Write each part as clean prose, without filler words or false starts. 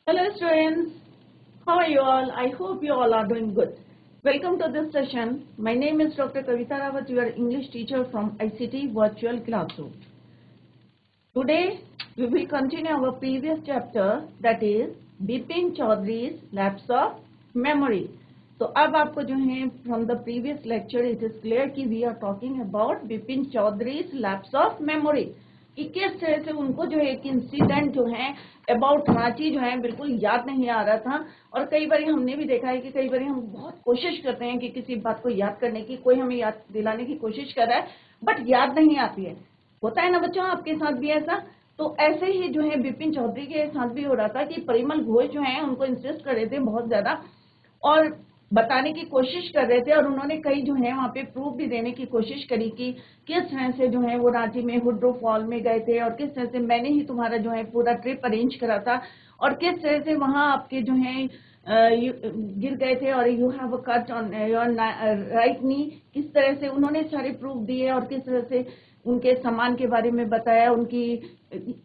Hello students, how are you all? I hope you all are doing good. Welcome to this session. My name is Dr. Kavita Rawat, your English teacher from ICT Virtual Classroom. Today we will continue our previous chapter, that is Bipin Chaudhary's Lapse of Memory. तो अब आपको जो है from the previous lecture it is clear कि we are talking about Bipin Chaudhary's Lapse of Memory. कि किस तरह से उनको जो है एक इंसिडेंट जो है अबाउट रांची जो है बिल्कुल याद नहीं आ रहा था। और कई बार हमने भी देखा है कि कई बार हम बहुत कोशिश करते हैं कि किसी बात को याद करने की, कोई हमें याद दिलाने की कोशिश कर रहा है बट याद नहीं आती है। होता है ना बच्चों, आपके साथ भी ऐसा? तो ऐसे ही जो है बिपिन चौधरी के साथ भी हो रहा था कि परिमल घोष जो है उनको इंसिस्ट कर रहे थे बहुत ज्यादा और बताने की कोशिश कर रहे थे, और उन्होंने कई जो है वहाँ पे प्रूफ भी देने की कोशिश करी कि किस तरह से जो है वो रांची में हुड्रो फॉल में गए थे और किस तरह से मैंने ही तुम्हारा जो है पूरा ट्रिप अरेंज करा था और किस तरह से वहाँ आपके जो है गिर गए थे और you have a cut on your right knee. किस तरह से उन्होंने सारे प्रूफ दिए और किस तरह से उनके सामान के बारे में बताया, उनकी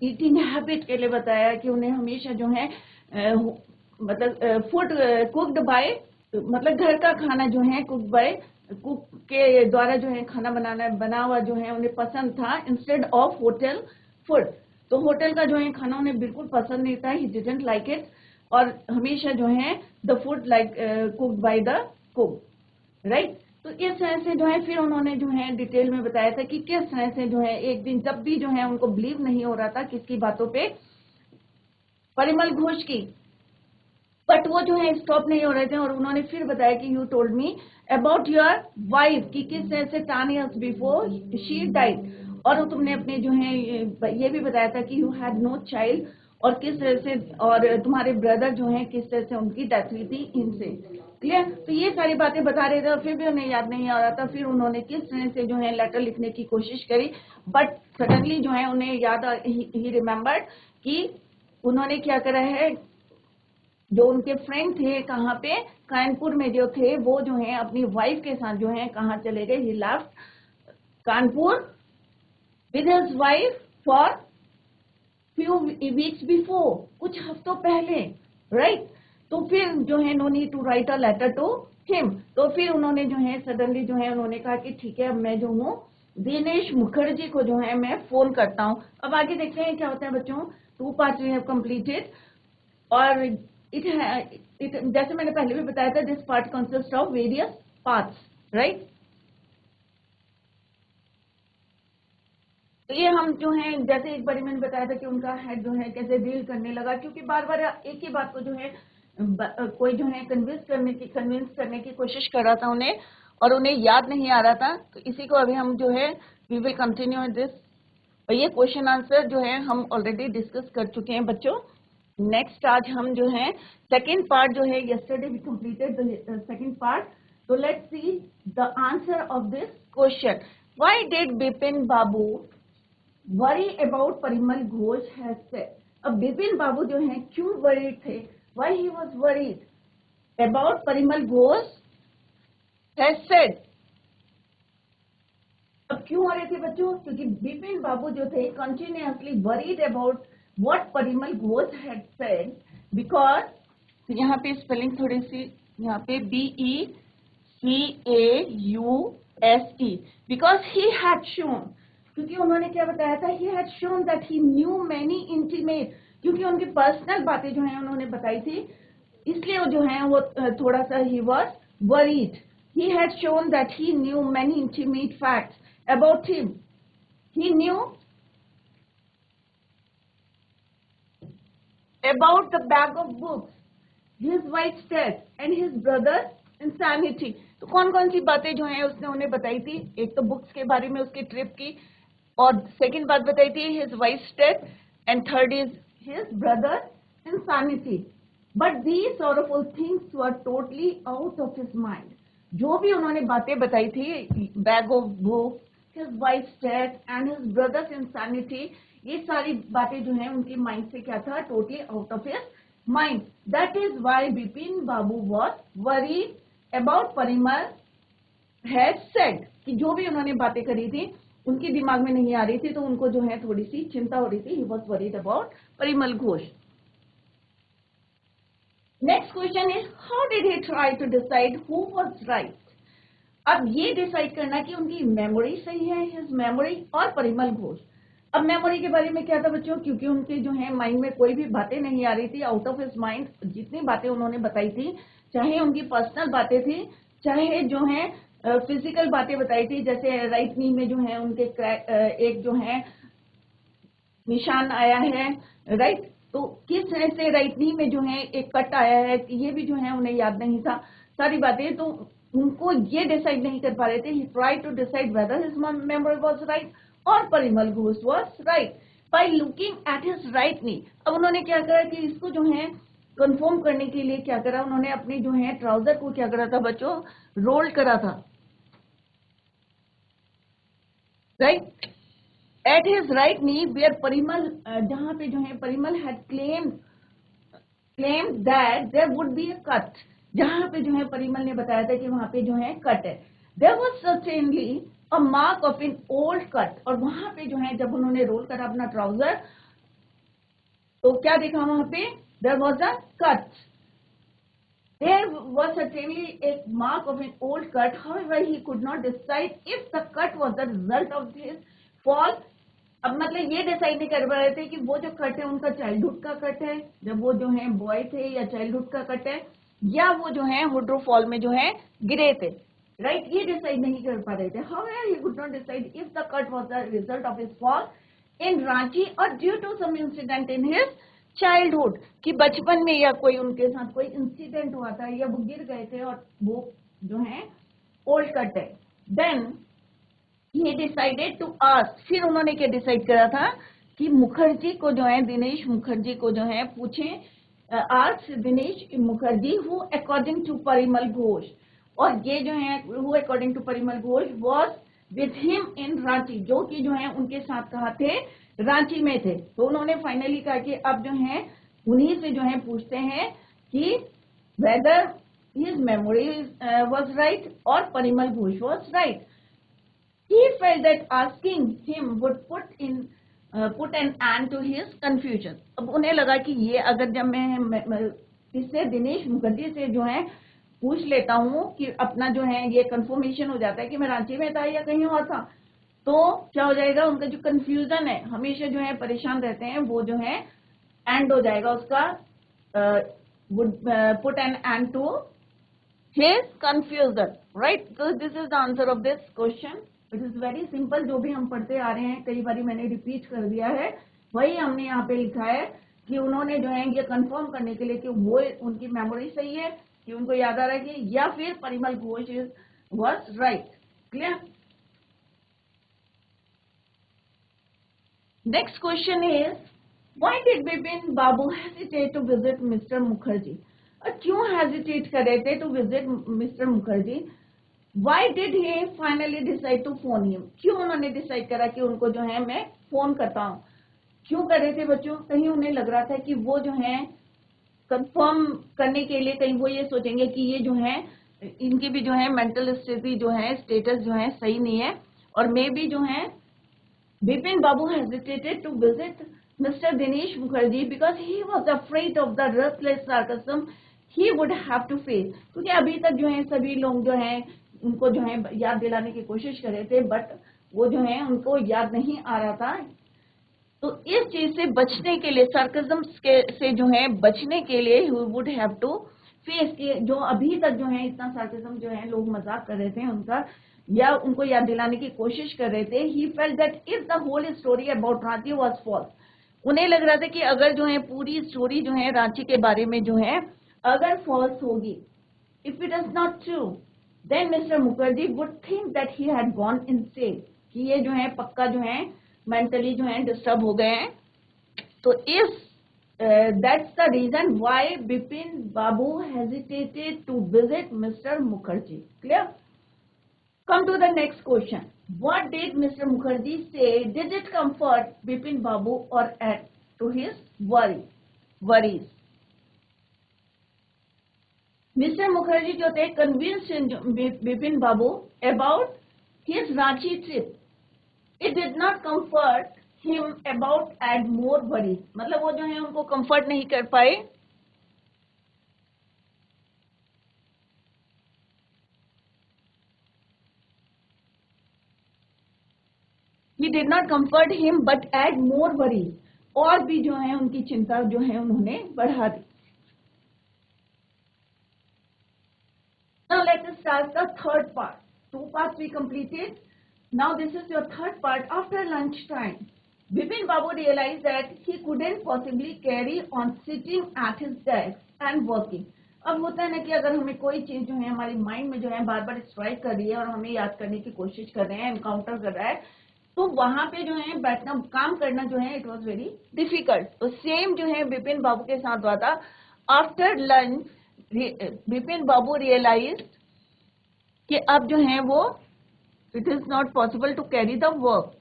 ईटिंग हैबिट के लिए बताया कि उन्हें हमेशा जो है मतलब फूड कुक्ड बाय, मतलब घर का खाना जो है कुक बाय कुक के द्वारा जो है खाना बना हुआ जो है उन्हें पसंद था इंस्टेड ऑफ होटल फूड। तो होटल का जो है खाना उन्हें बिल्कुल पसंद नहीं था, ही डिडंट लाइक इट, और हमेशा जो है the food like cooked by the cook, right. तो इस तरह से जो है फिर उन्होंने जो है डिटेल में बताया था कि किस तरह से जो है एक दिन जब भी जो है उनको बिलीव नहीं हो रहा था किसकी बातों पे, परिमल घोष की, बट वो जो है स्टॉप नहीं हो रहे थे। और उन्होंने फिर बताया कि you told me about your wife कि किस तरह से 10 years बिफोर शी डाइड, और तुमने अपने जो है ये भी बताया था कि यू हैड नो चाइल्ड, और किस तरह से और तुम्हारे ब्रदर जो है किस तरह से उनकी डेथ हुई थी इनसे। क्लियर? तो ये सारी बातें बता रहे थे और फिर भी उन्हें याद नहीं आ रहा था। फिर उन्होंने किस तरह से जो है लेटर लिखने की कोशिश करी, बट सडनली जो है उन्हें याद ही रिमेम्बर्ड कि उन्होंने क्या करा है, जो उनके फ्रेंड थे कहाँ पे, कानपुर में जो थे, वो जो है अपनी वाइफ के साथ जो है कहाँ चले गए, he left Kanpur with his wife for few weeks before, कुछ हफ्तों पहले, राइट। तो फिर जो है no need to write a letter to him. तो फिर उन्होंने जो है सडनली जो है उन्होंने कहा कि ठीक है अब मैं जो हूँ दिनेश मुखर्जी को जो है मैं फोन करता हूँ। अब आगे देखते हैं क्या होता है बच्चों। 2 parts वी हैव कंप्लीटेड, और जैसे मैंने पहले भी बताया था, this part consist of various parts, right. तो ये हम जो है जैसे एक बार मैंने बताया था कि उनका हेड जो है कैसे डील करने लगा, क्योंकि बार बार एक ही बात को जो है कोई जो है कन्विंस करने की कोशिश कर रहा था उन्हें, और उन्हें याद नहीं आ रहा था। तो इसी को अभी हम जो है वी विल कंटिन्यू दिस। और ये क्वेश्चन आंसर जो है हम ऑलरेडी डिस्कस कर चुके हैं बच्चों। नेक्स्ट आज हम जो है सेकेंड पार्ट जो है yesterday we completed the second part. So let's see the answer of this question. Why did Bipin Babu worry about Parimal Ghosh has said? अब बिपिन बाबू जो है क्यों worried थे? Why he was worried about Parimal Ghosh has said? अब क्यों हो रहे थे बच्चों? क्योंकि बिपिन बाबू जो थे continuously worried about what Parimal Ghosh had said, because यहाँ पे स्पेलिंग थोड़ी सी, यहाँ पे BECAUSE, because he had shown, क्योंकि उन्होंने क्या बताया था, he had shown that he new many intimate, क्योंकि उनकी पर्सनल बातें जो है उन्होंने बताई थी, इसलिए वो जो है वो थोड़ा सा he was worried. He had shown that he knew many intimate facts about him. He knew about the bag of books, his wife's death, and his brother's insanity. तो कौन कौन सी बातें जो हैं उसने उन्हें बताई थी? एक तो बुक्स के बारे में, उसकी ट्रिप की, और सेकंड बात बताई थी his wife's death, and third is his brother's insanity. But these sorrowful things were totally out of his mind. जो भी उन्होंने बातें बताई थी, bag of book, his wives death and his brothers insanity, ये सारी बातें जो हैं उनके माइंड से क्या था, totally out of his mind. That is why Bipin Babu was worried about Parimal had said, कि जो भी उन्होंने बातें करी थी उनके दिमाग में नहीं आ रही थी, तो उनको जो है थोड़ी सी चिंता हो रही थी। He was worried about Parimal Ghosh. Next question is how did he try to decide who was right. अब ये डिसाइड करना कि उनकी मेमोरी सही है, हिज मेमोरी और परिमल घोष। अब मेमोरी के बारे में क्या था बच्चों, क्योंकि उनके जो है माइंड में कोई भी बातें नहीं आ रही थी, आउट ऑफ हिज माइंड जितनी बातें उन्होंने बताई थी, चाहे उनकी पर्सनल बातें थी, चाहे जो है फिजिकल बातें बताई थी, जैसे राइट नी में जो है उनके एक जो है निशान आया है, राइट। तो किस तरह से राइट नी में जो है एक कट आया है, ये भी जो है उन्हें याद नहीं था सारी बातें। तो उनको ये डिसाइड नहीं कर पा रहे थे। He try to decide whether his memory was right और Parimal Ghosh was right by looking at his right knee. अब उन्होंने क्या करा कि इसको जो है कंफर्म करने के लिए क्या करा, उन्होंने अपने जो है ट्राउजर को क्या करा था बच्चों, रोल करा था, right. At his right knee where Parimal, जहां पे जो है Parimal had claim that there would be a cut, जहां पे जो है परिमल ने बताया था कि वहां पे जो है कट है। There was certainly a mark of an old cut, और वहां पे जो है जब उन्होंने रोल करा अपना ट्राउजर तो क्या देखा वहां पे, there was a cut. There was certainly a mark of an old cut. However, he could not decide if the cut was the result of his fall. अब मतलब ये डिसाइड नहीं कर पा रहे थे कि वो जो कट है उनका चाइल्डहुड का कट है, जब वो जो है बॉय थे, या चाइल्डहुड का कट है, या वो जो है हुड्रो फॉल में जो है गिरे थे, राइट। ये डिसाइड नहीं कर पा रहे थे। However, he could not decide if the cut was the result of his fall in Ranchi or due to some incident in his childhood, कि बचपन में या कोई उनके साथ कोई इंसिडेंट हुआ था, या वो गिर गए थे और वो जो है ओल्ड कट है। Then he decided to ask, फिर उन्होंने क्या डिसाइड करा था कि मुखर्जी को जो है, दिनेश मुखर्जी को जो है पूछें, ask Dinesh Mukherjee who according to Parimal Ghosh, और ये जो है who according to Parimal Ghosh was with him in Ranchi, जो कि जो है उनके साथ कहा थे, रांची में थे। तो उन्होंने फाइनली कहा कि अब जो है उन्हीं से जो है पूछते हैं कि whether his memory was right और Parimal Ghosh was right. He felt that asking him would put an end to his confusion. अब उन्हें लगा कि ये अगर जब मैं इससे दिनेश मुखर्जी से जो है पूछ लेता हूँ कि अपना जो है ये कंफर्मेशन हो जाता है कि मैं रांची में था या कहीं और था, तो क्या हो जाएगा, उनका जो कंफ्यूजन है, हमेशा जो है परेशान रहते हैं, वो जो है एंड हो जाएगा उसका, would put an end to his confusion, right? So this is the answer of this question. It is very simple, जो भी हम पढ़ते आ रहे हैं, कई बार मैंने रिपीट कर दिया है, वही हमने यहाँ पे लिखा है कि उन्होंने जो है ये कंफर्म करने के लिए कि वो उनकी मेमोरी सही है, कि उनको याद आ रहा है कि, या फिर Parimal Ghosh was right. Clear? Next question is, why did Bipin Babu hesitate to visit Mr. Mukherjee? क्यों hesitate कर रहे थे to visit Mr. Mukherjee? Why did he finally decide to phone him? क्यों उन्होंने डिसाइड करा कि उनको जो है मैं फोन करता हूँ? क्यों कर रहे थे बच्चों? कहीं उन्हें लग रहा था कि वो जो है कंफर्म करने के लिए, कहीं वो ये सोचेंगे कि ये जो है इनकी भी जो है मेंटल स्थिति जो है, स्टेटस जो है सही नहीं है, और मे भी जो है Bipin Babu hesitated to visit Mr. Dinesh Mukherjee because he was afraid of the ruthless sarcasm he would have to face. क्योंकि अभी तक जो है सभी लोग जो है उनको जो है याद दिलाने की कोशिश कर रहे थे, बट वो जो है उनको याद नहीं आ रहा था। तो इस चीज से बचने के लिए, sarcasm से जो है बचने के लिए, he would have to face, के जो अभी तक जो है इतना sarcasm जो है लोग मजाक कर रहे थे उनका, या उनको याद दिलाने की कोशिश कर रहे थे। He felt that if the whole story about Ranchi was false, उन्हें लग रहा था कि अगर जो है पूरी स्टोरी जो है रांची के बारे में जो है अगर फॉल्स होगी, if it is not true, then Mr. Mukherjee would think that he had gone insane, कि ये जो है पक्का जो है मेंटली जो है डिस्टर्ब हो गए हैं। तो इस that's the reason why Bipin Babu hesitated to visit Mr. Mukherjee. Clear? Come to the next question. What did Mr. Mukherjee say? Did it comfort Bipin Babu or add to his worries? Mr. Mukherjee जो थे convinced Bipin Babu about his Ranchi trip. It did not comfort him about add more worries. मतलब वो जो है उनको comfort नहीं कर पाए He did not comfort him but add more worry. और भी जो है उनकी चिंता जो है उन्होंने बढ़ा दी. Now let us start the third part. 2 parts we completed. Now this is your third part. After lunch time, Bipin Babu realized that he couldn't possibly carry on sitting at his desk and working. अब होता है ना कि अगर हमें कोई चीज जो है हमारी माइंड में जो है बार बार स्ट्राइक कर रही है और हमें याद करने की कोशिश कर रहे हैं, एनकाउंटर कर रहा है, तो वहां पे जो है बैठना काम करना जो है इट वाज वेरी डिफिकल्ट. तो सेम जो है बिपिन बाबू के साथ हुआ था. After lunch Bipin Babu realize कि अब जो है वो it is not possible to carry the work.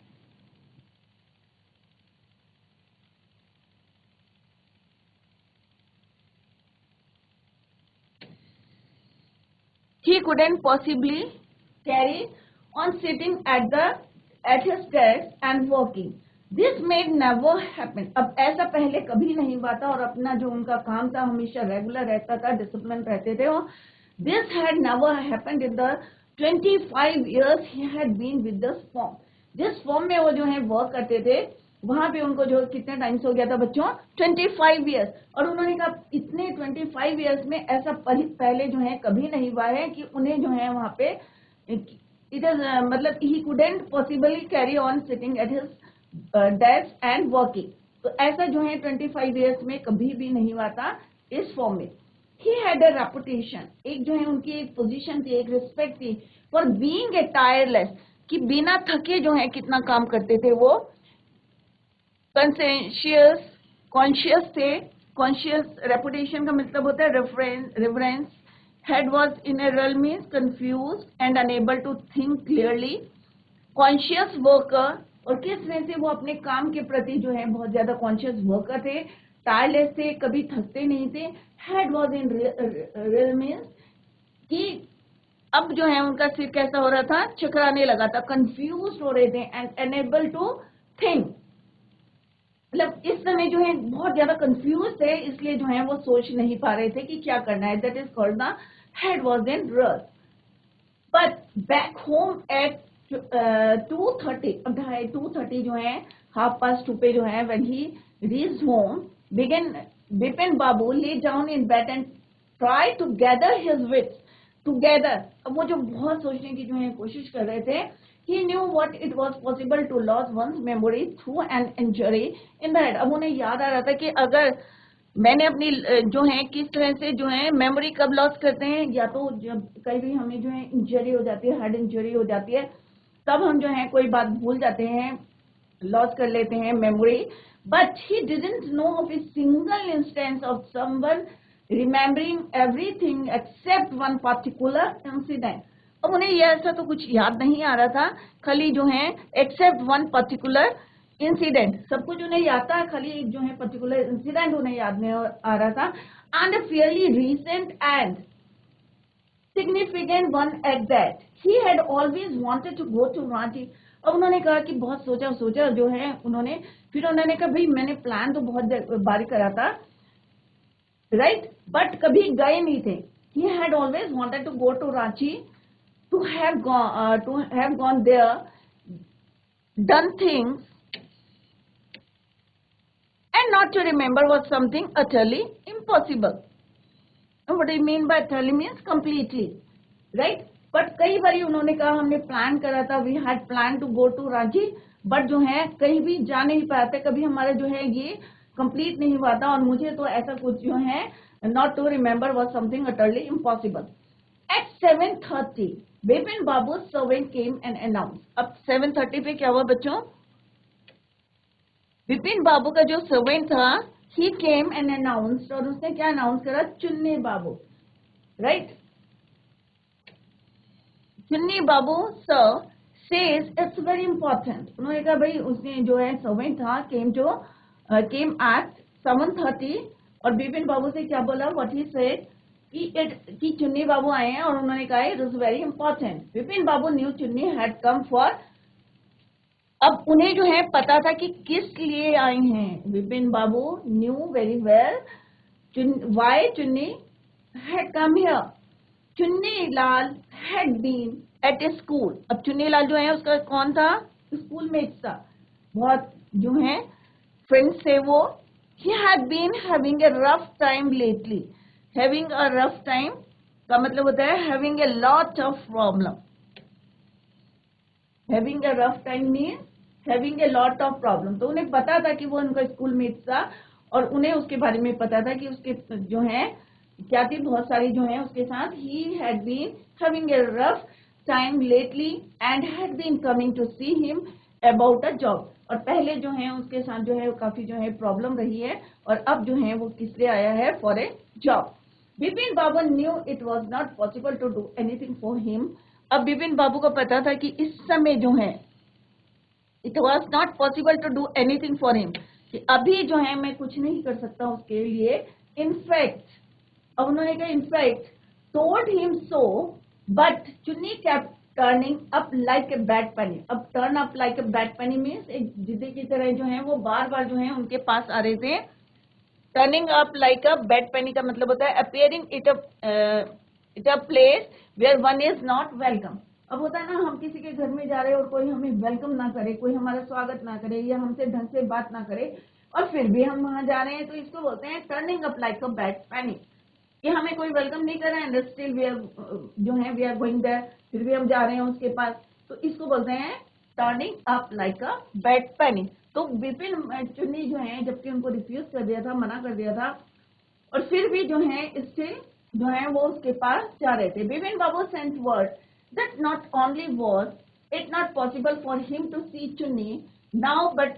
He couldn't possibly carry on sitting at his desk and working. This may never happen. अब ऐसा पहले कभी नहीं हुआ था और अपना जो उनका काम था हमेशा रेगुलर रहता था, डिसिप्लिन रहते थे. This had never happened in the 25 years he had been with this firm. जिस फॉर्म में वो जो है वर्क करते थे वहां पे उनको जो कितने टाइम्स हो गया था बच्चों, 25 ईयर्स. और उन्होंने कहा इतने 25 ईयर्स में ऐसा पहले जो है कभी नहीं हुआ है कि उन्हें जो है वहां पे इट इज मतलब ही couldn't possibly carry on sitting at his desk and working. तो ऐसा जो है 25 ईयर्स में कभी भी नहीं हुआ था इस फॉर्म में. ही हैड अ रेपुटेशन, एक जो है उनकी एक पोजीशन थी, एक रिस्पेक्ट थी फॉर बीइंग ए टायरलेस, कि बिना थके जो है कितना काम करते थे वो. कॉन्शियस थे. कॉन्शियस रेपुटेशन का मतलब होता है reference. Head was in a whirl means confuse and unable to think clearly. Conscious worker, और किस तरह से वो अपने काम के प्रति जो है बहुत ज्यादा कॉन्शियस वर्कर थे. टायरलेस थे, कभी थकते नहीं थे. Head was in rail means कि अब जो है उनका सिर कैसा हो रहा था, चकराने लगा था, कंफ्यूज हो रहे थे. एंड एनेबल टू थिंक, मतलब इस समय जो है बहुत ज्यादा कंफ्यूज थे, इसलिए जो है वो सोच नहीं पा रहे थे कि क्या करना है. That is called the head was in rush. But back home at 2:30, अब 2:30 जो है 2:30 पे जो है when he reached home, Bipin Babu lay down in bed and tried to gather his wits together. अब वो जो बहुत सोचने की जो है कोशिश कर रहे थे. He knew what it was possible to lose one's memory through an injury in the head. अब उन्हें याद आ रहा था कि अगर मैंने अपनी जो है किस तरह से जो है मेमोरी कब लॉस करते हैं, या तो जब कहीं भी हमें जो है इंजरी हो जाती है, हेड इंजरी हो जाती है, तब हम जो है कोई बात भूल जाते हैं, लॉस कर लेते हैं memory. But he didn't know of a single instance of someone remembering everything except one particular incident. अब उन्हें ये ऐसा तो कुछ याद नहीं आ रहा था, खाली जो है एक्सेप्ट वन पर्टिकुलर इंसिडेंट, सब कुछ उन्हें याद था, खाली एक जो है पर्टिकुलर इंसिडेंट उन्हें याद नहीं आ रहा था. And a fairly recent and significant one at that. He had always wanted to go to Ranchi. अब उन्होंने कहा कि बहुत सोचा जो है उन्होंने, फिर उन्होंने कहा भाई मैंने प्लान तो बहुत बार करा था, राइट, बट कभी गए नहीं थे. He had always wanted to go to Ranchi, to have gone there, done things, and not to remember was something utterly impossible. And what do you mean by utterly means completely, right? But कई बारी उन्होंने कहा हमने plan करा था, we had planned to go to Ranchi, but जो है कहीं भी जा नहीं पाते, कभी हमारा जो है ये कंप्लीट नहीं हुआ था, और मुझे तो ऐसा कुछ जो है not to remember was something utterly impossible. At 7:30, Bipin Babu's servant came and announced. अब 7:30 पे क्या हुआ बच्चों? बिपिन बाबू का जो सर्वेंट था, he came and announced, और उसने क्या अनाउंस करा? चुन्नी बाबू, राइट? चुन्नी बाबू sir says it's very important. उन्होंने कहा भाई उसने जो है सर्वेंट था came at 7:30, और बिपिन बाबू से क्या बोला? What he said कि चुन्नी बाबू आए हैं और उन्होंने कहा it is very important. Vipin Babu new चुन्नी हैड कम फॉर. अब उन्हें जो है पता था कि किस लिए आए हैं. Vipin Babu knew very well why Chunni had come here. Chunni Lal had been at a school. अब चुन्नी लाल जो है उसका कौन था? स्कूलमेट्स था, बहुत जो है फ्रेंड्स थे वो। he had been having a rough time lately. having a rough time का मतलब होता है having a lot of problem. having a rough time means having a lot of problem. तो उन्हें पता था कि वो उनका स्कूलमेट था और उन्हें उसके बारे में पता था कि उसके जो है क्या थी, बहुत सारी जो है उसके साथ। he had been having a rough time lately and had been coming to see him about a job. और पहले जो है उसके साथ जो है काफी जो है प्रॉब्लम रही है और अब जो है वो किस लिए आया है, for a job. Bipin Babu knew it was not possible to do anything for him. अब बिपिन बाबू को पता था कि इस समय जो है it was not possible to do anything for him, कि अभी जो है मैं कुछ नहीं कर सकता उसके लिए। इनफैक्ट, अब उन्होंने कहा in fact told him so, but Chunni kept turning up like a bad penny. अब turn up like a bad penny means एक जिद्दी की तरह जो है वो बार बार जो है उनके पास आ रहे थे। Turning up like a bad penny का मतलब होता है appearing it a place where one is not welcome. अब होता है ना, हम किसी के घर में जा रहे हैं और कोई हमें वेलकम ना करे, कोई हमारा स्वागत ना करे या हमसे ढंग से बात ना करे और फिर भी हम वहां जा रहे हैं, तो इसको बोलते हैं turning up like a bad penny. कि हमें कोई वेलकम नहीं कर रहा है एंड स्टिल वी आर जो है वी आर गोइंग देयर, फिर भी हम जा रहे हैं उसके पास, तो इसको बोलते हैं turning up like a bad penny. तो बिपिन चुन्नी जो है जबकि उनको रिफ्यूज कर दिया था, मना कर दिया था, और फिर भी जो है स्टिल जो है वो उसके पास जा रहे थे। Bipin Babu sent word that not only was it not possible for him to see Chunni now but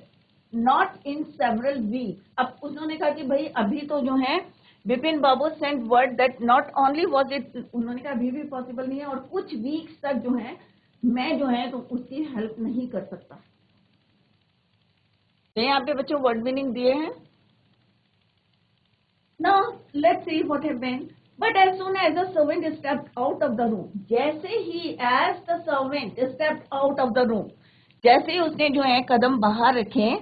not in several weeks. अब उन्होंने कहा कि भाई अभी तो जो है Bipin Babu sent word that not only was it, उन्होंने कहा अभी भी पॉसिबल नहीं है और कुछ वीक्स तक जो है मैं जो है तो उसकी हेल्प नहीं कर सकता। तो यहाँ पे बच्चों वर्ड मीनिंग दिए हैं। Now let's see what happened. But as soon as the servant stepped out of the room, जैसे ही as the servant stepped out of the room, जैसे ही उसने जो है कदम बाहर रखे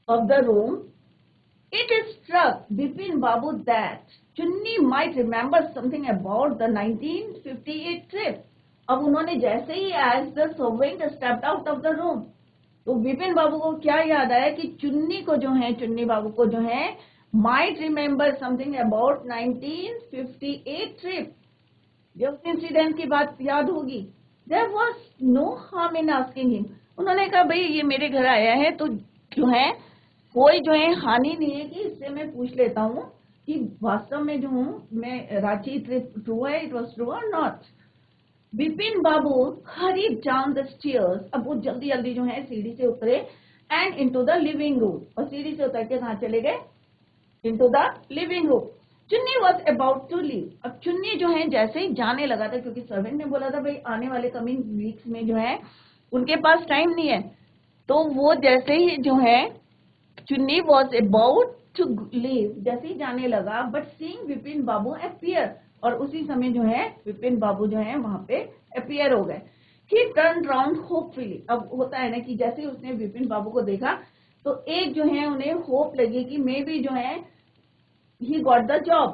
of the room, it struck Bipin Babu that Chunni might remember something about the 1958 trip. अब उन्होंने जैसे ही as the servant stepped out of the room, तो बिपिन बाबू को क्या याद आया कि चुन्नी को जो है, चुन्नी बाबू को जो है might remember something about 1958 trip, जब इंसिडेंट की बात याद होगी। There was no harm in asking him. उन्होंने कहा भाई ये मेरे घर आया है तो जो है कोई जो है हानि नहीं है कि इससे मैं पूछ लेता हूँ कि वास्तव में जो हूँ मैं रांची ट्रिप ट्रू है, इट वाज ट्रू और not. Bipin Babu hurried down the stairs, अब वो जल्दी जल्दी जो है सीढ़ी से उतरे and into the living room, और सीढ़ी से उतर के कहाँ चले गए, इनटू द लिविंग रूम। चुन्नी वॉज अबाउट टू लीव, अब चुन्नी जो है जैसे ही जाने लगा था, क्योंकि सर्वेंट ने बोला था भाई आने वाले कमिंग वीक्स में जो है उनके पास टाइम नहीं है, तो वो जैसे ही जो है चुन्नी वॉज अबाउट टू लीव, जैसे ही जाने लगा, but seeing Vipin Babu appear, और उसी समय जो है विपिन बाबू जो है वहां पे अपीयर हो गए। ही टर्न राउंड होपफुली, अब होता है ना कि जैसे ही उसने विपिन बाबू को देखा तो एक जो है उन्हें होप लगी कि मे बी जो है he got the job.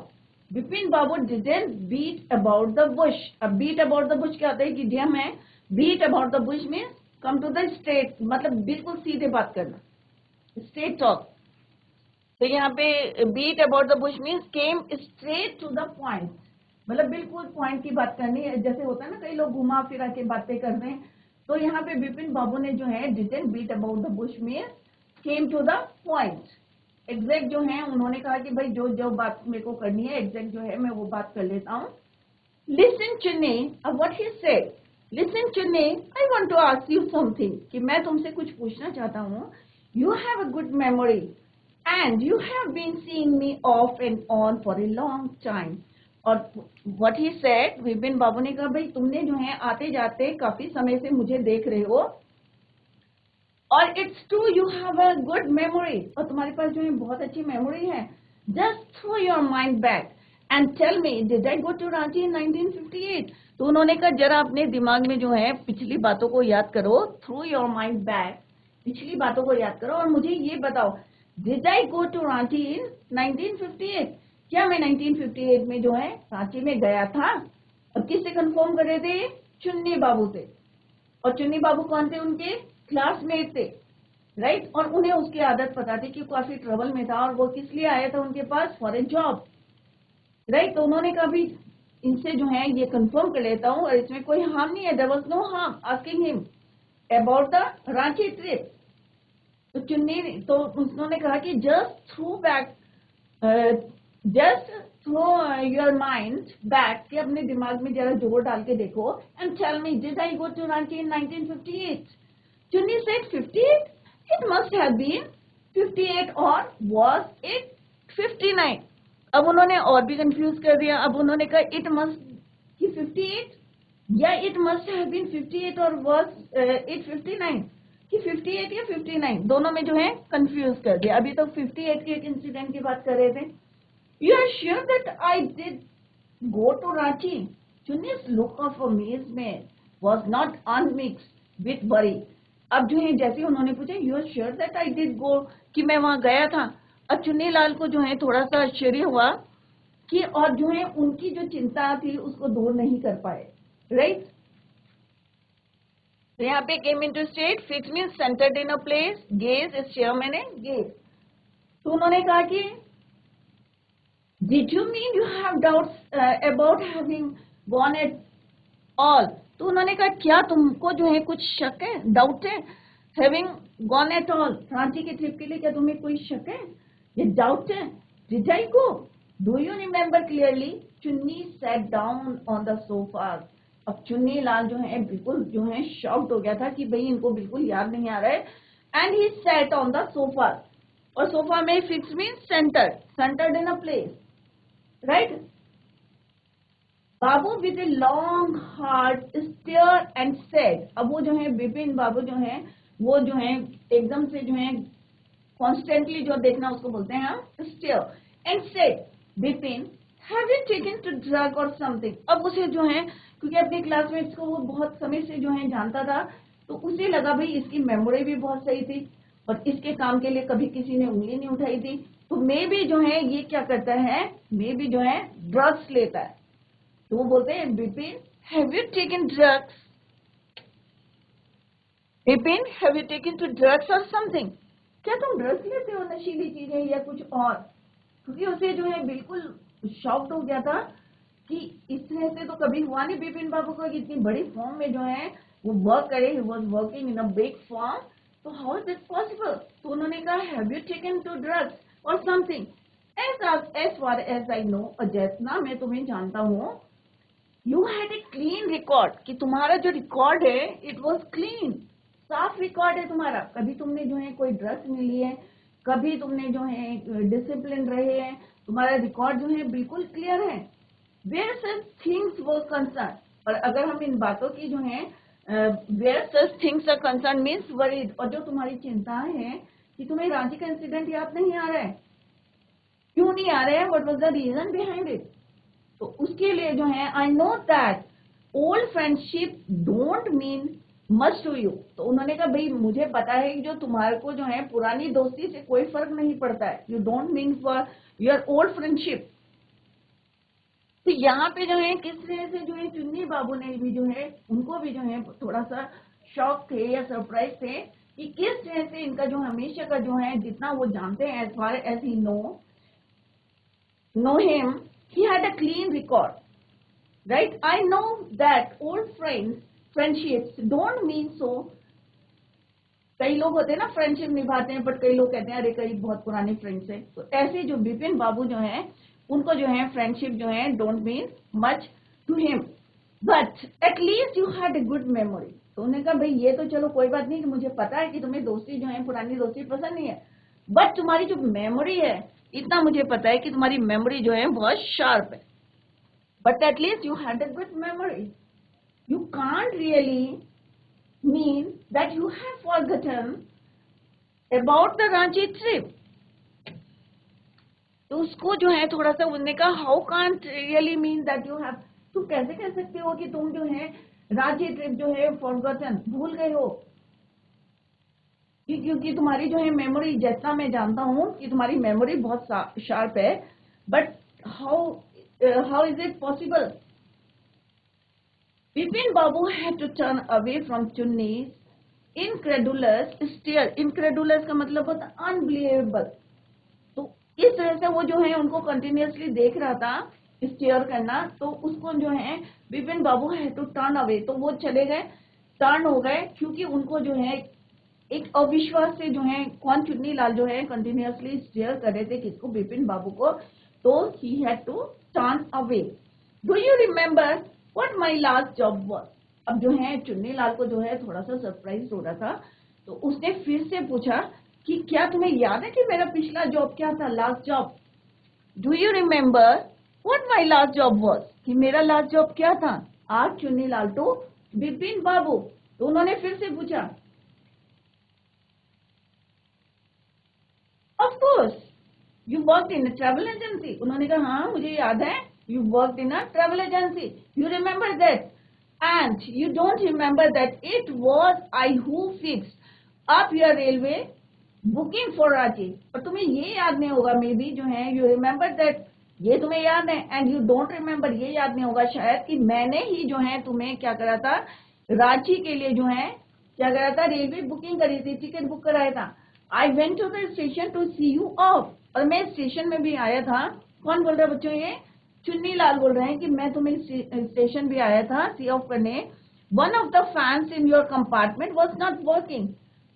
Vipin Babu didn't beat about the bush. अब beat about the bush क्या होता है कि इडियम है, beat about the bush means come to the straight, मतलब बिल्कुल सीधे बात करना, straight talk. तो यहाँ पे beat about the bush means came straight to the point, मतलब बिल्कुल पॉइंट की बात करनी है। जैसे होता है ना कई लोग घुमा फिरा के बातें करते हैं, तो यहाँ पे विपिन बाबू ने जो है didn't beat about the bush means came to the point. Exact जो है उन्होंने कहा कि भाई जो जो बात मेरे को करनी है एग्जैक्ट जो है मैं वो बात कर लेता हूँ। लिसन चुन्नी, अब what he said, listen Chunni I want to ask you something, कि मैं तुमसे कुछ पूछना चाहता हूँ। You have a good memory and you have been seeing me off and on for a long time. और what he said, Vipin Babu ने कहा भाई तुमने जो है आते जाते काफी समय से मुझे देख रहे हो, और it's true you have a good memory, और तुम्हारे पास जो है बहुत अच्छी मेमोरी है। Just throw your mind back and tell me did I go to Ranchi in 1958। तो उन्होंने कहा जरा अपने दिमाग में जो है पिछली बातों को याद करो, थ्रू योर माइंड बैक, पिछली बातों को याद करो और मुझे ये बताओ did I go to Ranchi in 1958, क्या मैं 1958 में जो है रांची में गया था। अब किससे कंफर्म कर रहे थे, चुन्नी बाबू से, और चुन्नी बाबू कौन थे उनके क्लासमेट थे, राइट, और उन्हें उसकी आदत पता थी कि काफी ट्रबल में था और वो किस लिए आया था उनके पास, फॉर ए जॉब, राइट। तो उन्होंने कहा भी इनसे जो है ये कंफर्म कर लेता हूँ और इसमें कोई हार्म नहीं है, there was no harm asking him about the Ranchi trip. तो चुन्नी तो उन्होंने कहा कि just throw your mind back, कि अपने दिमाग में जरा जोर डाल के देखो, and tell me did I go to Ranchi in 1958? Chunni said 58, it must have been 58 और वाज इट 59? अब उन्होंने और भी कंफ्यूज कर दिया। अब उन्होंने कहा इट मस्ट कि 58 या इट मस्ट हैव बीन 58 और वाज इट 59, कि 58 या 59, दोनों में जो है कंफ्यूज कर दिया। अभी तो 58 के एक इंसिडेंट की बात कर रहे थे। You are sure that I did go to Ranchi? Chunni's look of amazement was not unmixed with worry. अब जो है जैसे उन्होंने पूछा you are sure that I did go, कि मैं वहां गया था, अब चुन्नी लाल को जो है थोड़ा सा आश्चर्य हुआ कि, और जो है उनकी जो चिंता थी उसको दूर नहीं कर पाए, राइट। तो यहाँ पे came into state, fix means centred in a place, gauge is share मैंने गेज। तो उन्होंने कहा कि did you mean you have doubts about having gone at all? तो उन्होंने कहा क्या तुमको जो है कुछ शक है, डाउट है, having gone at all, Ranchi की ट्रिप के लिए क्या तुम्हें कोई शक है, ये डाउट है? Did I go, do you remember clearly? Chunni sat down on the sofa. अब चुन्नी लाल जो है बिल्कुल जो है शॉक्ड हो गया था कि भाई इनको बिल्कुल याद नहीं आ रहा है, and he sat on the sofa, और सोफा में fix mean centred in a place, right. Babu with a long hard stare and said, अब वो जो है बिपिन बाबू जो है वो जो है एकदम से जो है कॉन्स्टेंटली जो देखना उसको बोलते हैं हम stare, and said Bipin have you taken to drug or something? अब उसे जो है क्योंकि अपने क्लासमेट्स को वो बहुत समय से जो है जानता था, तो उसे लगा भाई इसकी मेमोरी भी बहुत सही थी और इसके काम के लिए कभी किसी ने उंगली नहीं उठाई थी, तो मे भी जो है ये क्या करता है, मे भी जो है ड्रग्स लेता है। तो वो बोलते हैं Bipin have you taken drugs, Bipin have you taken to drugs or something, क्या तुम ड्रग्स लेते हो, नशीली चीजें या कुछ और? क्योंकि उसे जो है बिल्कुल शॉक्ड हो गया था कि इस तरह से तो कभी हुआ नहीं बिपिन बाबू को, इतनी बड़ी फॉर्म में जो है वो वर्क करे, he was working in a big firm, तो हाउ इज इट पॉसिबल? तो उन्होंने कहा have you taken to drugs or something, as far as I know, और जितना मैं तुम्हें जानता हूँ, you had a clean record, कि तुम्हारा जो रिकॉर्ड है इट वॉज क्लीन, साफ रिकॉर्ड है तुम्हारा, कभी तुमने जो है कोई ड्रग्स नहीं लिए, कभी तुमने जो है डिसिप्लिन रहे हैं, तुम्हारा रिकॉर्ड जो है बिल्कुल क्लियर है। Where such things were concern, और अगर हम इन बातों की जो है where such things are concern means worried, और जो तुम्हारी चिंताएं हैं कि तुम्हें रांची का इंसिडेंट याद नहीं आ रहा है, क्यों नहीं आ रहा है, what was the reason behind it? तो उसके लिए जो है I know that old friendship don't mean much to you. तो उन्होंने कहा भाई मुझे पता है कि जो तुम्हारे को जो है पुरानी दोस्ती से कोई फर्क नहीं पड़ता है, you don't mean for your old friendship. तो यहाँ पे जो है किस तरह से जो है चुन्नी बाबू ने भी जो है उनको भी जो है थोड़ा सा शॉक थे या सरप्राइज थे कि किस तरह से इनका जो हमेशा का जो है जितना वो जानते हैं, as far as he know him, he had a clean record, right? I know that old friendships don't mean so. कई लोग होते हैं ना फ्रेंडशिप निभाते हैं, बट कई लोग कहते हैं अरे कई बहुत पुराने फ्रेंड्स हैं। तो ऐसे जो बिपिन बाबू जो हैं उनको जो है फ्रेंडशिप जो है don't mean much to him, but at least you had a good memory. तो उन्होंने कहा भाई ये तो चलो कोई बात नहीं कि मुझे पता है कि तुम्हें दोस्ती जो है पुरानी दोस्ती पसंद नहीं है, बट तुम्हारी जो मेमोरी है इतना मुझे पता है कि तुम्हारी मेमोरी जो है बहुत शार्प है, but at least you had a good memory, you can't really mean that you have forgotten about the Ranchi trip. तो उसको जो है थोड़ा सा उन्होंने कहा how can't really mean that you have, तुम कैसे कह सकते हो कि तुम जो है रांची ट्रिप जो है फॉरगॉटन भूल गए हो, क्योंकि तुम्हारी जो है मेमोरी, जैसा मैं जानता हूँ कि तुम्हारी मेमोरी बहुत शार्प है, but how is it possible? Bipin Babu had to turn away from Chunni's incredulous stare, incredulous का मतलब होता है अनबिलीवेबल। तो इस तरह से वो जो है उनको कंटिन्यूअसली देख रहा था स्टेयर करना, तो उसको जो है विपिन बाबू है टू टर्न अवे, तो वो चले गए, टर्न हो गए, क्योंकि उनको जो है एक अविश्वास से जो है कौन चुन्नी लाल जो है कंटिन्यूअसली स्टेयर कर रहे थे किसको, विपिन बाबू को, तो he had to turn away. Do you remember what my last job was? अब जो है चुन्नी लाल को जो है थोड़ा सा सरप्राइज हो रहा था, तो उसने फिर से पूछा कि क्या तुम्हें याद है कि मेरा पिछला जॉब क्या था, last job? Do you remember what my last job was? कि मेरा लास्ट जॉब क्या था? आज चुन्नी लाल टू विपिन बाबू, तो उन्होंने फिर से पूछा। Of course you worked in a travel agency. उन्होंने कहा हाँ मुझे याद है, you worked in a travel agency, you remember that, and you don't remember that it was I who fixed up your railway booking for Ranchi. और तुम्हें ये याद नहीं होगा, मे बी जो है यू रिमेम्बर दैट, ये तुम्हें याद है, एंड यू डोंट रिमेम्बर, ये याद नहीं होगा शायद कि मैंने ही जो है तुम्हें क्या करा था, रांची के लिए जो है क्या करा था, रेलवे बुकिंग करी थी, टिकट बुक कराया था। I went to the station to see you off, और मैं स्टेशन में भी आया था। कौन बोल रहा है बच्चों, ये चुन्नी लाल बोल रहे हैं कि मैं तुम्हें स्टेशन भी आया था सी ऑफ करने। One of the fans in your compartment was not working,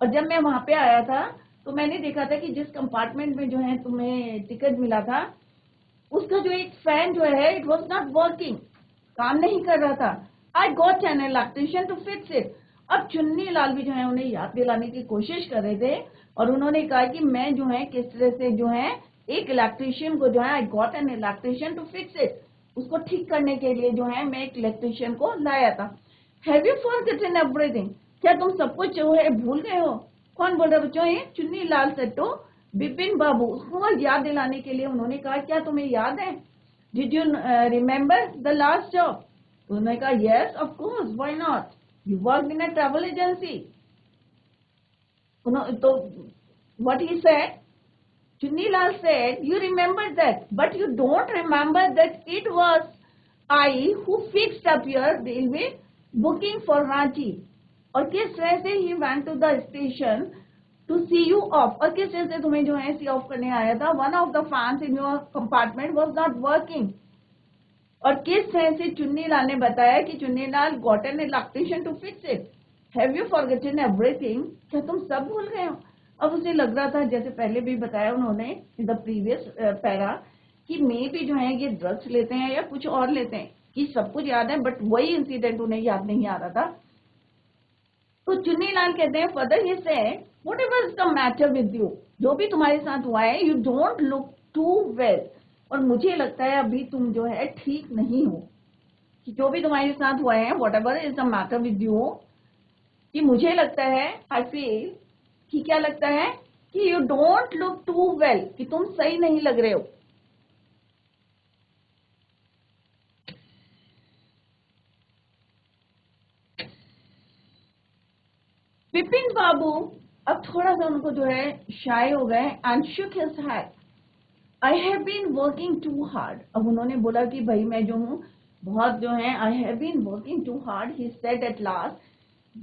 और जब मैं वहां पे आया था तो मैंने देखा था कि जिस कंपार्टमेंट में जो है तुम्हें टिकट मिला था, उसका जो एक फैन जो है इट वॉज नॉट वर्किंग, काम नहीं कर रहा था। I got an electrician to fix it. अब चुन्नी लाल भी जो है उन्हें याद दिलाने की कोशिश कर रहे थे, और उन्होंने कहा कि मैं जो है किस तरह से जो है एक इलेक्ट्रिशियन को जो है, I got an electrician to fix it, उसको ठीक करने के लिए जो है मैं एक इलेक्ट्रिशियन को लाया था। Have you forgotten everything? क्या तुम सब कुछ जो है भूल गए हो? कौन बोल रहा है बच्चों, ये चुन्नी लाल सेट्टो विपिन बाबू, उसको याद दिलाने के लिए उन्होंने कहा क्या तुम्हें याद है, did you remember the last job? तो उन्होंने कहा yes of course, why not, you work in a travel agency. तो what he said, Chunni Lal said, you remember that, but you don't remember that it was I who fixed up your railway booking for Ranchi. और किस तरह से he went to the station to see you off, और किस तरह से तुम्हें जो है see off करने आया था। One of the fans in your compartment was not working, और किस तरह से चुन्नी लाल ने बताया कि Chunni Lal got an electrician to fix it. Have you forgotten everything? क्या तुम सब भूल गए हो? अब उसे लग रहा था, जैसे पहले भी बताया उन्होंने इन द प्रीवियस पैरा, कि मे भी जो है ये ड्रग्स लेते हैं या कुछ और लेते हैं, कि सब कुछ याद है बट वही इंसिडेंट उन्हें याद नहीं आ रहा था। तो चुन्नी लाल कहते हैं फर्दर ही से, whatever is the matter with you, जो भी तुम्हारे साथ हुआ है, you don't look too well, और मुझे लगता है अभी तुम जो है ठीक नहीं हो, कि जो भी तुम्हारे साथ हुआ है, whatever is the matter with you, कि मुझे लगता है, आई फील, कि क्या लगता है कि you don't look too well, कि तुम सही नहीं लग रहे हो। विपिन बाबू अब थोड़ा सा उनको जो है शाय हो गए, and shook his head, I have been working too hard. अब उन्होंने बोला कि भाई मैं जो हूँ बहुत जो है, I have been working too hard, he said at last,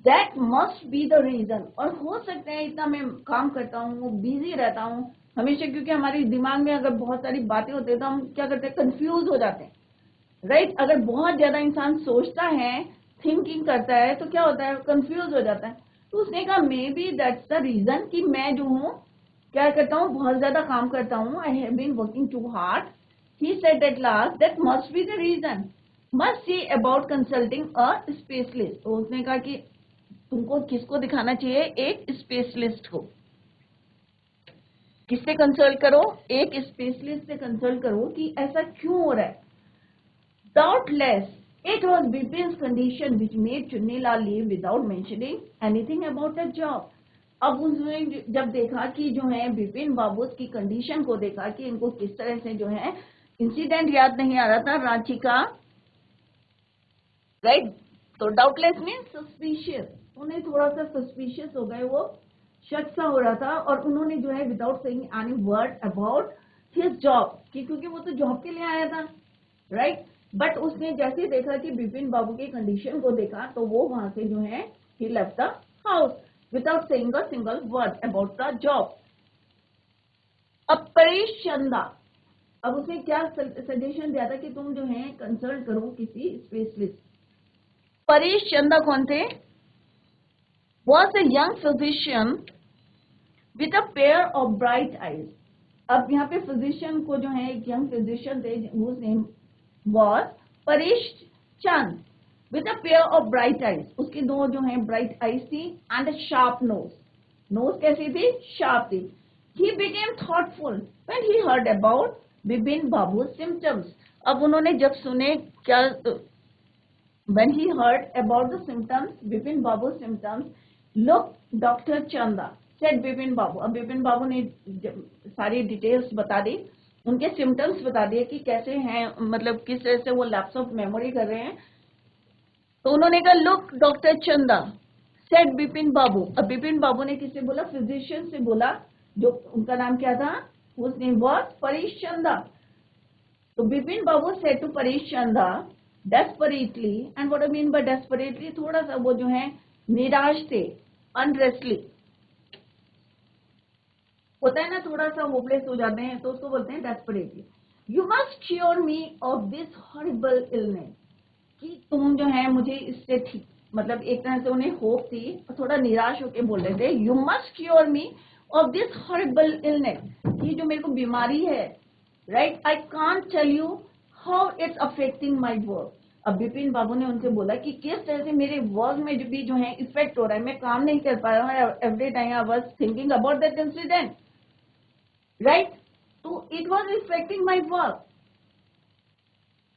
that must be the reason. और हो सकता है इतना मैं काम करता हूँ, बिजी रहता हूँ हमेशा, क्योंकि हमारे दिमाग में अगर बहुत सारी बातें होती है तो हम क्या करते हैं, कंफ्यूज हो जाते हैं, राइट? अगर बहुत ज्यादा इंसान सोचता है, थिंकिंग करता है, तो क्या होता है, कंफ्यूज हो जाता है। तो उसने कहा maybe that's the reason, कि मैं जो हूँ क्या करता हूँ, बहुत ज्यादा काम करता हूँ, I have been working too hard. He said at last that must be the reason, must see about consulting a specialist. तो उसने कहा कि तुमको किसको दिखाना चाहिए, एक स्पेशलिस्ट को। किससे कंसल्ट करो, एक स्पेशलिस्ट से कंसल्ट करो कि ऐसा क्यों हो रहा है। Doubtless, it was Bipin's condition which made Chunnilal leave without mentioning anything about the job. अब उसने जब देखा कि जो है बिपिन बाबू की कंडीशन को देखा कि इनको किस तरह से जो है इंसिडेंट याद नहीं आ रहा था रांची का, राइट? तो डाउटलेस मीन सस्पिशियस, उन्हें थोड़ा सा सस्पिशियस हो गए, वो शक सा हो रहा था, और उन्होंने जो है without saying any word about his job, क्योंकि वो तो जॉब के लिए आया था, राइट? बट उसने जैसे देखा कि बिपिन बाबू की कंडीशन को देखा, तो वो वहां से जो है he left the house. without saying a single word about the job. अब परेश चंदा, अब उसने क्या सजेशन दिया था कि तुम जो है कंसल्ट करो किसी स्पेशलिस्ट। परेश चंदा कौन थे? was a young physician with a pair of bright eyes. अब यहाँ पे फिजिशियन को जो है एक यंग फिजिशियन थे whose name was Paresh Chand with a pair of bright eyes. उसकी दो जो है ब्राइट आईज थी and a sharp nose. Nose कैसी थी? शार्प थी. He became thoughtful when he heard about Bipin Babu symptoms. अब उन्होंने जब सुने क्या, when he heard about the symptoms, Bipin Babu symptoms, look Dr. Chanda said Bipin बाबू. अब बिपिन बाबू ने सारी डिटेल्स बता दी, उनके सिम्टम्स बता दिए कि कैसे हैं, मतलब किस तरह से वो लैप्स ऑफ मेमोरी कर रहे हैं. तो उन्होंने कहा लुक डॉक्टर चंदा सेड बिपिन बाबू. अब बिपिन बाबू ने किससे बोला? फिजिशियन से बोला, जो उनका नाम क्या था? whose name was परेश चंदा. तो बिपिन बाबू सेड टू परेश चंदा desperately, and what I mean by desperately, थोड़ा सा वो जो है निराश थे, अनरेस्टली होता है ना, थोड़ा सा होपलेस हो जाते हैं तो उसको बोलते हैं desperately. You must cure me of this horrible illness. कि तुम जो है मुझे इससे ठीक, मतलब एक तरह से उन्हें होप थी और थोड़ा निराश होकर बोल रहे थे you must cure me of this horrible illness, कि जो मेरे को बीमारी है, right, I can't tell you how it's affecting my work. अब बिपिन बाबू ने उनसे बोला कि किस तरह से मेरे वर्क में जो है इफेक्ट हो रहा है, मैं काम नहीं कर पा रहा हूँ, every time I was thinking about that incident, right, तो it was affecting my work.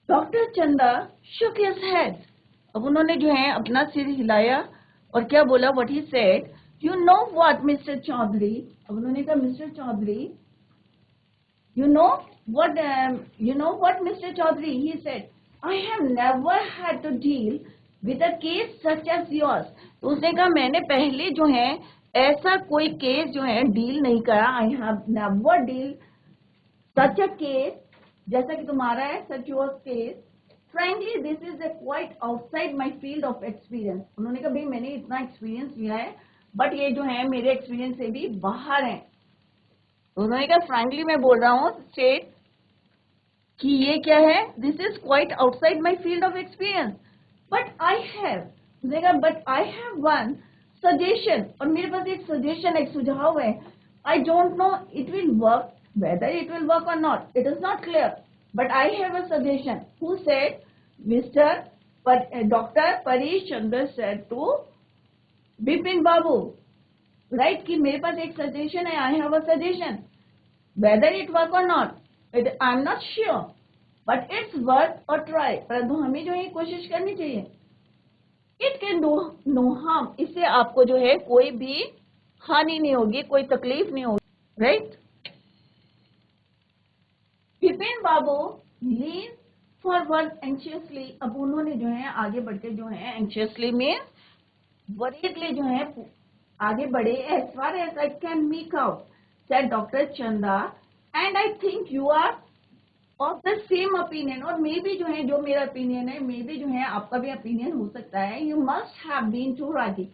Doctor Chanda shook his head. अब उन्होंने जो है अपना सिर हिलाया और क्या बोला? What he said, you know what, Mr. Chaudhary. अब उन्होंने कहा mister Chaudhary, you know what, Mr. Chaudhary, he said, I have never had to deal with a case such as yours. तो उसने कहा मैंने पहले जो है ऐसा कोई केस जो है डील नहीं करा. I have never deal such a case जैसा कि तुम्हारा है, such your case. Frankly, this is a quite outside my field of experience. उन्होंने कहा भाई मैंने इतना एक्सपीरियंस लिया है, बट ये जो है मेरे एक्सपीरियंस से भी बाहर है. उन्होंने कहा फ्रैंकली मैं बोल रहा हूँ स्टेट कि ये क्या है, this is quite outside my field of experience, but I have one suggestion. और मेरे पास एक सजेशन, एक सुझाव है. I don't know it will work, whether it will work or not, it is not clear, but I have a suggestion. Who said? Dr. Paresh Chandra said to Bipin Babu, right, कि मेरे पास एक suggestion है, I have a suggestion. Whether it work or not, I'm not sure, but it's worth a try. परंतु हमें जो है कोशिश करनी चाहिए. It can do no harm. इससे आपको जो है कोई भी हानि नहीं होगी, कोई तकलीफ नहीं होगी, right? बिपिन बाबू लीन फॉरवर्ड एंशियसली. अब उन्होंने जो है आगे बढ़ के जो है एंशियसली में वरीडली जो है आगे बढ़े. As far as I can make out said doctor Chanda, and I think you are of the same opinion. और मे भी जो है जो मेरा ओपिनियन है, मे भी जो है आपका भी ओपिनियन हो सकता है. You must have been to Ranchi,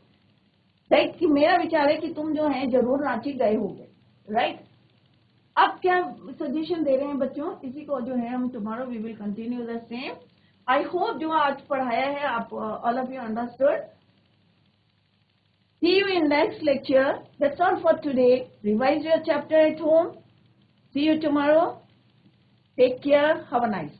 right, कि मेरा विचार है कि तुम जो है जरूर रांची गए होंगे, राइट. अब क्या सजेशन दे रहे हैं बच्चों, इसी को जो है हम tomorrow we will continue the same. I hope जो आज पढ़ाया है आप all of you understood. See you in next lecture. That's all for today. Revise your chapter at home. See you tomorrow. Take care. Have a nice